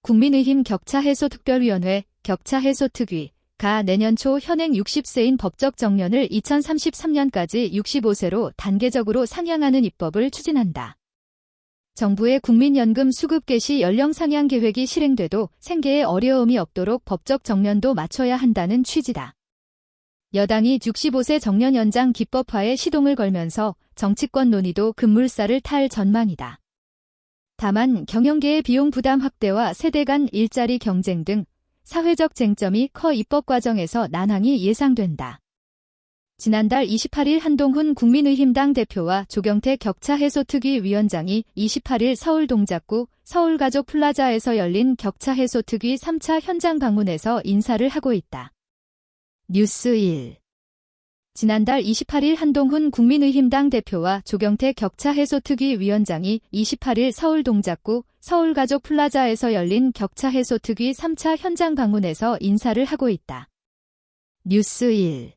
국민의힘 격차해소특별위원회, 격차해소특위가 내년 초 현행 60세인 법적 정년을 2033년까지 65세로 단계적으로 상향하는 입법을 추진한다. 정부의 국민연금 수급 개시 연령 상향 계획이 실행돼도 생계에 어려움이 없도록 법적 정년도 맞춰야 한다는 취지다. 여당이 65세 정년 연장 기법화에 시동을 걸면서 정치권 논의도 급물살을 탈 전망이다. 다만 경영계의 비용 부담 확대와 세대 간 일자리 경쟁 등 사회적 쟁점이 커 입법 과정에서 난항이 예상된다. 지난달 28일 한동훈 국민의힘당 대표와 조경태 격차해소특위 위원장이 28일 서울 동작구 서울가족플라자에서 열린 격차해소특위 3차 현장 방문에서 인사를 하고 있다. 뉴스 1. 지난달 28일 한동훈 국민의힘당 대표와 조경태 격차해소특위 위원장이 28일 서울 동작구 서울가족플라자에서 열린 격차해소특위 3차 현장 방문에서 인사를 하고 있다. 뉴스 1.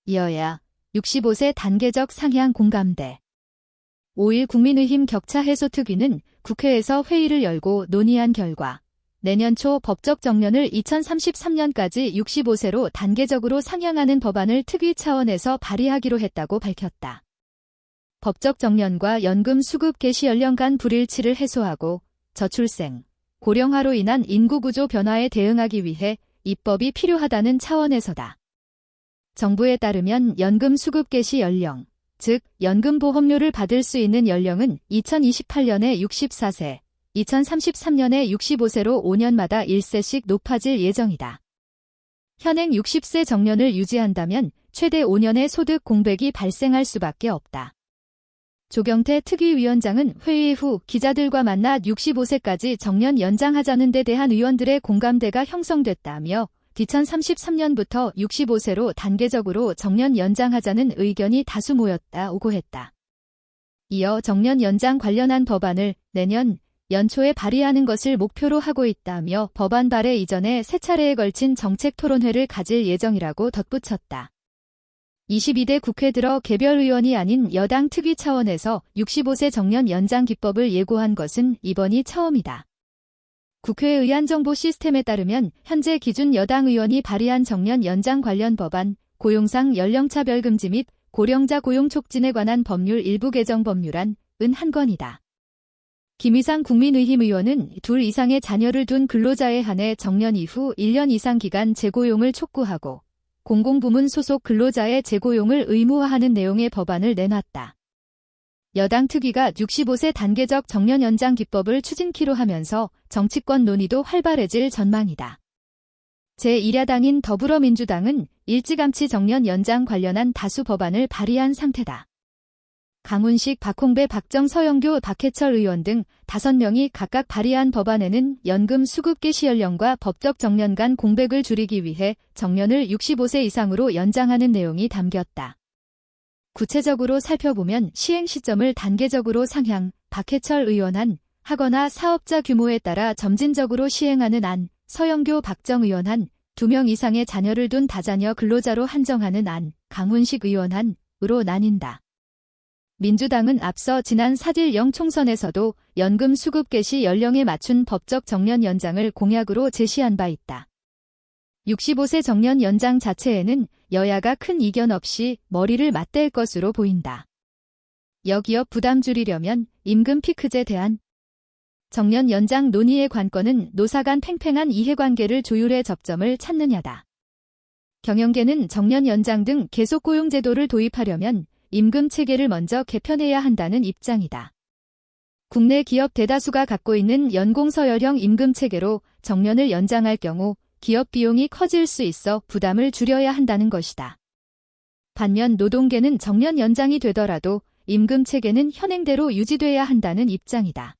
여야 65세 단계적 상향 공감대. 5일 국민의힘 격차해소특위는 국회에서 회의를 열고 논의한 결과 내년 초 법적 정년을 2033년까지 65세로 단계적으로 상향하는 법안을 특위 차원에서 발의하기로 했다고 밝혔다. 법적 정년과 연금 수급 개시 연령 간 불일치를 해소하고 저출생, 고령화로 인한 인구구조 변화에 대응하기 위해 입법이 필요하다는 차원에서다. 정부에 따르면 연금 수급 개시 연령, 즉 연금보험료를 받을 수 있는 연령은 2028년에 64세, 2033년에 65세로 5년마다 1세씩 높아질 예정이다. 현행 60세 정년을 유지한다면 최대 5년의 소득 공백이 발생할 수밖에 없다. 조경태 특위위원장은 회의 후 기자들과 만나 65세까지 정년 연장하자는 데 대한 의원들의 공감대가 형성됐다며 2033년부터 65세로 단계적으로 정년 연장하자는 의견이 다수 모였다고 했다. 이어 정년 연장 관련한 법안을 내년 연초에 발의하는 것을 목표로 하고 있다며 법안 발의 이전에 세 차례에 걸친 정책 토론회를 가질 예정이라고 덧붙였다. 22대 국회 들어 개별 의원이 아닌 여당 특위 차원에서 65세 정년 연장 기법을 예고한 것은 이번이 처음이다. 국회 의안정보 시스템에 따르면 현재 기준 여당 의원이 발의한 정년 연장 관련 법안, 고용상 연령차별 금지 및 고령자 고용 촉진에 관한 법률 일부 개정 법률안은 한 건이다. 김희상 국민의힘 의원은 2 이상의 자녀를 둔 근로자에 한해 정년 이후 1년 이상 기간 재고용을 촉구하고 공공부문 소속 근로자의 재고용을 의무화하는 내용의 법안을 내놨다. 여당 특위가 65세 단계적 정년 연장 기법을 추진키로 하면서 정치권 논의도 활발해질 전망이다. 제1야당인 더불어민주당은 일찌감치 정년 연장 관련한 다수 법안을 발의한 상태다. 강훈식, 박홍배, 박정, 서영교, 박해철 의원 등 5명이 각각 발의한 법안에는 연금 수급 개시 연령과 법적 정년 간 공백을 줄이기 위해 정년을 65세 이상으로 연장하는 내용이 담겼다. 구체적으로 살펴보면 시행 시점을 단계적으로 상향, 박해철 의원 안, 하거나 사업자 규모에 따라 점진적으로 시행하는 안, 서영교, 박정 의원 안, 2명 이상의 자녀를 둔 다자녀 근로자로 한정하는 안, 강훈식 의원 안으로 나뉜다. 민주당은 앞서 지난 4.1 총선에서도 연금 수급 개시 연령에 맞춘 법적 정년 연장을 공약으로 제시한 바 있다. 65세 정년 연장 자체에는 여야가 큰 이견 없이 머리를 맞댈 것으로 보인다. 여기업 부담 줄이려면 임금 피크제 대안. 정년 연장 논의의 관건은 노사 간 팽팽한 이해관계를 조율해 접점을 찾느냐다. 경영계는 정년 연장 등 계속고용 제도를 도입하려면 임금 체계를 먼저 개편해야 한다는 입장이다. 국내 기업 대다수가 갖고 있는 연공서열형 임금 체계로 정년을 연장할 경우 기업 비용이 커질 수 있어 부담을 줄여야 한다는 것이다. 반면 노동계는 정년 연장이 되더라도 임금 체계는 현행대로 유지돼야 한다는 입장이다.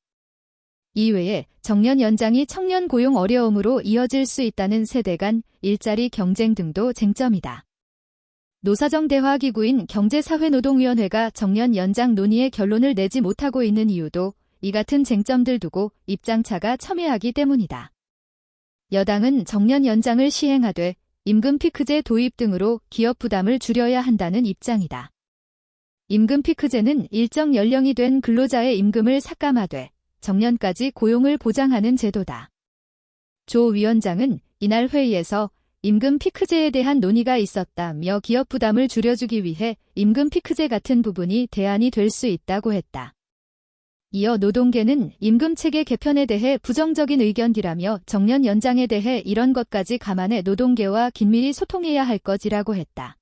이외에 정년 연장이 청년 고용 어려움으로 이어질 수 있다는 세대 간 일자리 경쟁 등도 쟁점이다. 노사정 대화기구인 경제사회노동위원회가 정년 연장 논의의 결론을 내지 못하고 있는 이유도 이 같은 쟁점들 두고 입장차가 첨예하기 때문이다. 여당은 정년 연장을 시행하되 임금 피크제 도입 등으로 기업 부담을 줄여야 한다는 입장이다. 임금 피크제는 일정 연령이 된 근로자의 임금을 삭감하되 정년까지 고용을 보장하는 제도다. 조 위원장은 이날 회의에서 임금 피크제에 대한 논의가 있었다며 기업 부담을 줄여주기 위해 임금 피크제 같은 부분이 대안이 될 수 있다고 했다. 이어 노동계는 임금 체계 개편에 대해 부정적인 의견이라며 정년 연장에 대해 이런 것까지 감안해 노동계와 긴밀히 소통해야 할 것이라고 했다.